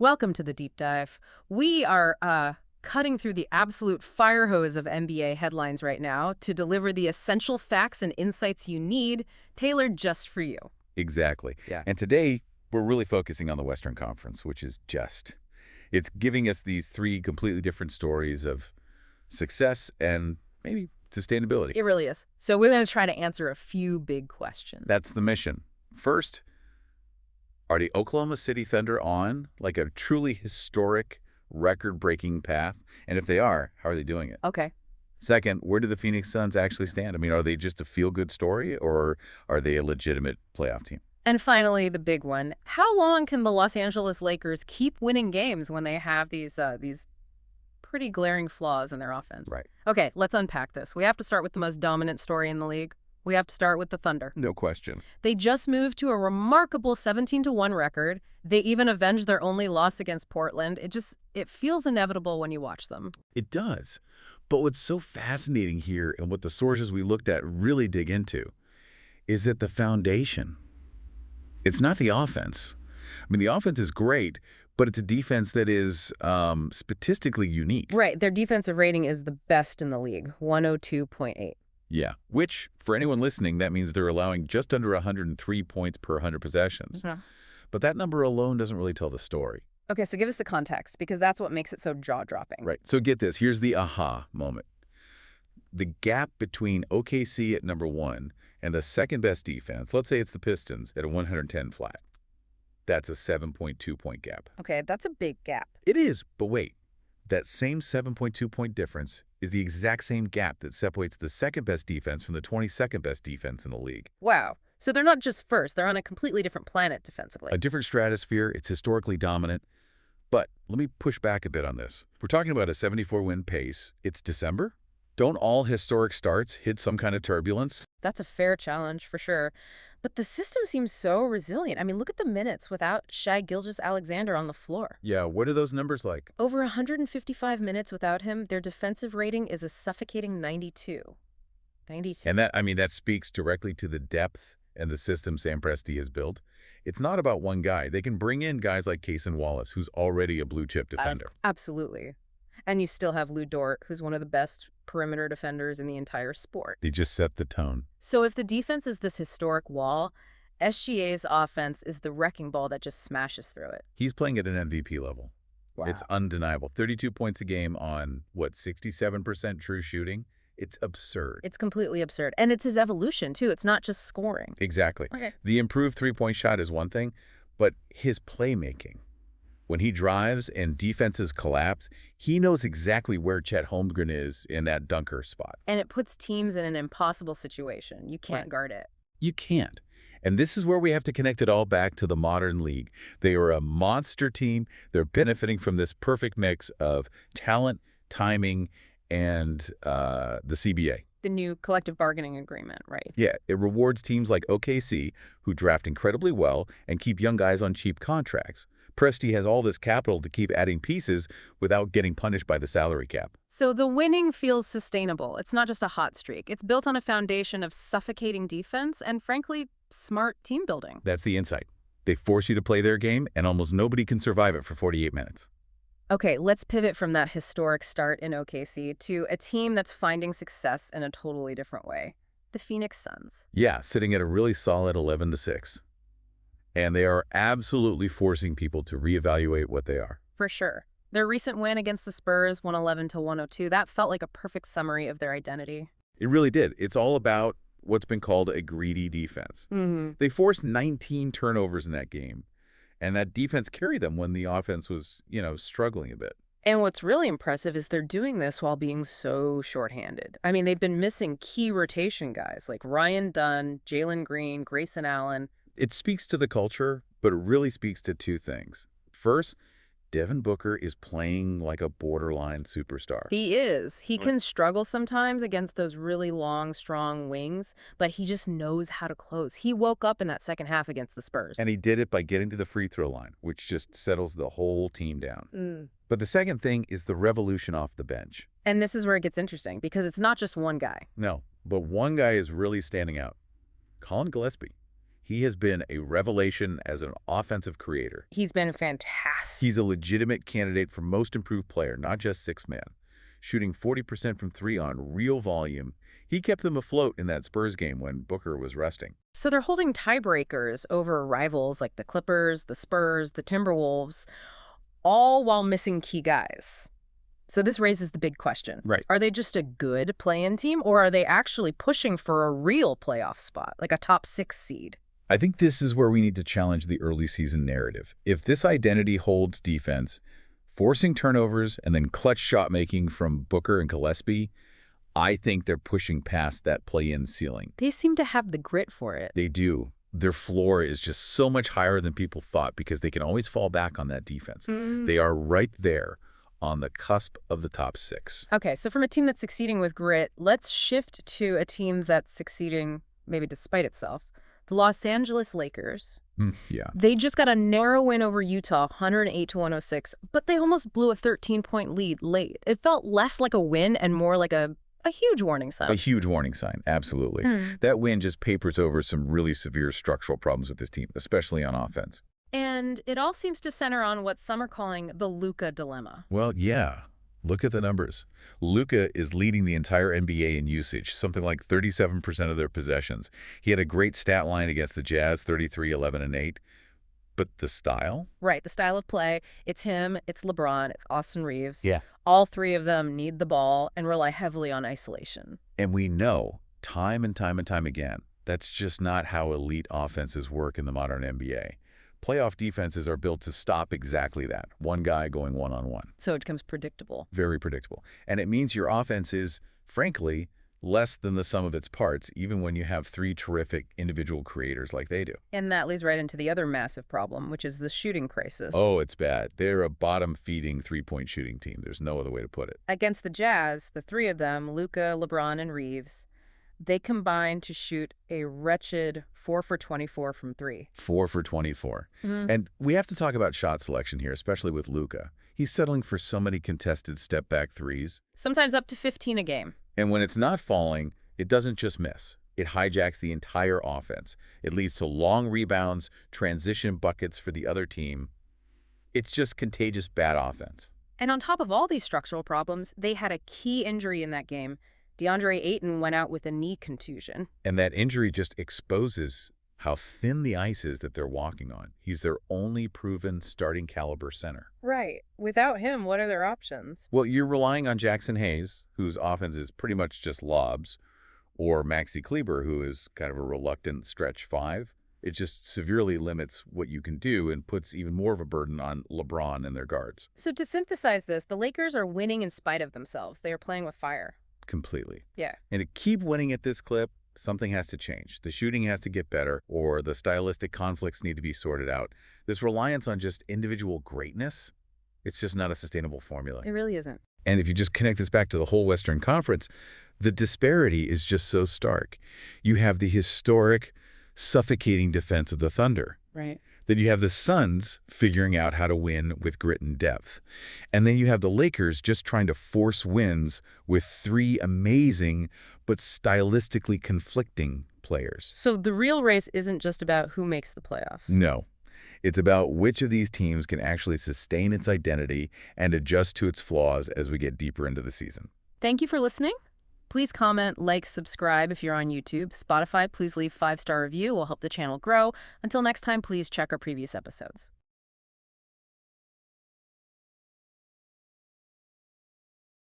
Welcome to the deep dive. We are cutting through the absolute fire hose of NBA headlines right now to deliver the essential facts and insights you need, tailored just for you. Exactly. Yeah. And today, we're really focusing on the Western Conference, which is it's giving us these three completely different stories of success and maybe sustainability. It really is. So we're going to try to answer a few big questions. That's the mission. First, are the Oklahoma City Thunder on like a truly historic, record-breaking path? And if they are, how are they doing it? Okay. Second, where do the Phoenix Suns actually stand? I mean, are they just a feel-good story, or are they a legitimate playoff team? And finally, the big one. How long can the Los Angeles Lakers keep winning games when they have these pretty glaring flaws in their offense? Right. Okay, let's unpack this. We have to start with the most dominant story in the league. We have to start with the Thunder. No question. They just moved to a remarkable 17-1 record. They even avenged their only loss against Portland. It feels inevitable when you watch them. It does. But what's so fascinating here, and what the sources we looked at really dig into, is that the foundation, it's not the offense. I mean, the offense is great, but it's a defense that is statistically unique. Right. Their defensive rating is the best in the league, 102.8. Yeah, which, for anyone listening, that means they're allowing just under 103 points per 100 possessions. Yeah. But that number alone doesn't really tell the story. Okay, so give us the context, because that's what makes it so jaw-dropping. Right. So get this. Here's the aha moment. The gap between OKC at number 1 and the second-best defense, let's say it's the Pistons, at a 110 flat. That's a 7.2-point gap. Okay, that's a big gap. It is, but wait. That same 7.2-point difference is the exact same gap that separates the second-best defense from the 22nd best defense in the league. Wow. So they're not just first. They're on a completely different planet defensively. A different stratosphere. It's historically dominant. But let me push back a bit on this. We're talking about a 74-win pace. It's December. Don't all historic starts hit some kind of turbulence? That's a fair challenge, for sure. But the system seems so resilient. I mean, look at the minutes without Shai Gilgeous-Alexander on the floor. Yeah, what are those numbers like? Over 155 minutes without him, their defensive rating is a suffocating 92. 92. And that speaks directly to the depth and the system Sam Presti has built. It's not about one guy. They can bring in guys like Cason Wallace, who's already a blue-chip defender. Absolutely. And you still have Lou Dort, who's one of the best perimeter defenders in the entire sport. They just set the tone. So if the defense is this historic wall, SGA's offense is the wrecking ball that just smashes through it. He's playing at an MVP level. Wow. It's undeniable. 32 points a game on, 67% true shooting? It's absurd. It's completely absurd. And it's his evolution, too. It's not just scoring. Exactly. Okay. The improved three-point shot is one thing, but his playmaking. When he drives and defenses collapse, he knows exactly where Chet Holmgren is in that dunker spot. And it puts teams in an impossible situation. You can't guard it. You can't. And this is where we have to connect it all back to the modern league. They are a monster team. They're benefiting from this perfect mix of talent, timing, and the CBA. The new collective bargaining agreement, right? Yeah, it rewards teams like OKC, who draft incredibly well and keep young guys on cheap contracts. Presti has all this capital to keep adding pieces without getting punished by the salary cap. So the winning feels sustainable. It's not just a hot streak. It's built on a foundation of suffocating defense and, frankly, smart team building. That's the insight. They force you to play their game, and almost nobody can survive it for 48 minutes. Okay, let's pivot from that historic start in OKC to a team that's finding success in a totally different way. The Phoenix Suns. Yeah, sitting at a really solid 11-6. And they are absolutely forcing people to reevaluate what they are. For sure. Their recent win against the Spurs, 111-102, that felt like a perfect summary of their identity. It really did. It's all about what's been called a greedy defense. They forced 19 turnovers in that game, and that defense carried them when the offense was, struggling a bit. And what's really impressive is they're doing this while being so shorthanded. I mean, they've been missing key rotation guys like Ryan Dunn, Jalen Green, Grayson Allen. It speaks to the culture, but it really speaks to two things. First, Devin Booker is playing like a borderline superstar. He is. He can struggle sometimes against those really long, strong wings, but he just knows how to close. He woke up in that second half against the Spurs. And he did it by getting to the free throw line, which just settles the whole team down. But the second thing is the revolution off the bench. And this is where it gets interesting, because it's not just one guy. No, but one guy is really standing out. Colin Gillespie. He has been a revelation as an offensive creator. He's been fantastic. He's a legitimate candidate for most improved player, not just sixth man. Shooting 40% from three on real volume, he kept them afloat in that Spurs game when Booker was resting. So they're holding tiebreakers over rivals like the Clippers, the Spurs, the Timberwolves, all while missing key guys. So this raises the big question. Right. Are they just a good play-in team, or are they actually pushing for a real playoff spot, like a top 6 seed? I think this is where we need to challenge the early season narrative. If this identity holds defense, forcing turnovers and then clutch shot making from Booker and Gillespie, I think they're pushing past that play-in ceiling. They seem to have the grit for it. They do. Their floor is just so much higher than people thought because they can always fall back on that defense. They are right there on the cusp of the top 6. Okay, so from a team that's succeeding with grit, let's shift to a team that's succeeding maybe despite itself. The Los Angeles Lakers. Yeah. They just got a narrow win over Utah, 108-106, but they almost blew a 13-point lead late. It felt less like a win and more like a huge warning sign. A huge warning sign, absolutely. That win just papers over some really severe structural problems with this team, especially on offense. And it all seems to center on what some are calling the Luka dilemma. Well, yeah. Look at the numbers. Luka is leading the entire NBA in usage, something like 37% of their possessions. He had a great stat line against the Jazz, 33, 11, and 8. But the style? Right, the style of play. It's him, it's LeBron, it's Austin Reeves. Yeah. All three of them need the ball and rely heavily on isolation. And we know, time and time again, that's just not how elite offenses work in the modern NBA. Playoff defenses are built to stop exactly that, one guy going one-on-one. So it becomes predictable. Very predictable. And it means your offense is, frankly, less than the sum of its parts, even when you have 3 terrific individual creators like they do. And that leads right into the other massive problem, which is the shooting crisis. Oh, it's bad. They're a bottom-feeding three-point shooting team. There's no other way to put it. Against the Jazz, the three of them, Luka, LeBron, and Reeves, they combined to shoot a wretched 4 for 24 from 3. 4 for 24. And we have to talk about shot selection here, especially with Luka. He's settling for so many contested step-back threes. Sometimes up to 15 a game. And when it's not falling, it doesn't just miss. It hijacks the entire offense. It leads to long rebounds, transition buckets for the other team. It's just contagious bad offense. And on top of all these structural problems, they had a key injury in that game. Deandre Ayton went out with a knee contusion. And that injury just exposes how thin the ice is that they're walking on. He's their only proven starting caliber center. Right. Without him, what are their options? Well, you're relying on Jackson Hayes, whose offense is pretty much just lobs, or Maxi Kleber, who is kind of a reluctant stretch 5. It just severely limits what you can do and puts even more of a burden on LeBron and their guards. So to synthesize this, the Lakers are winning in spite of themselves. They are playing with fire. Completely. Yeah. And to keep winning at this clip, something has to change. The shooting has to get better, or the stylistic conflicts need to be sorted out. This reliance on just individual greatness, it's just not a sustainable formula. It really isn't. And if you just connect this back to the whole Western Conference, the disparity is just so stark. You have the historic, suffocating defense of the Thunder. Right. Then you have the Suns figuring out how to win with grit and depth. And then you have the Lakers just trying to force wins with 3 amazing but stylistically conflicting players. So the real race isn't just about who makes the playoffs. No. It's about which of these teams can actually sustain its identity and adjust to its flaws as we get deeper into the season. Thank you for listening. Please comment, like, subscribe if you're on YouTube. Spotify, please leave 5-star review. Will help the channel grow. Until next time, please check our previous episodes.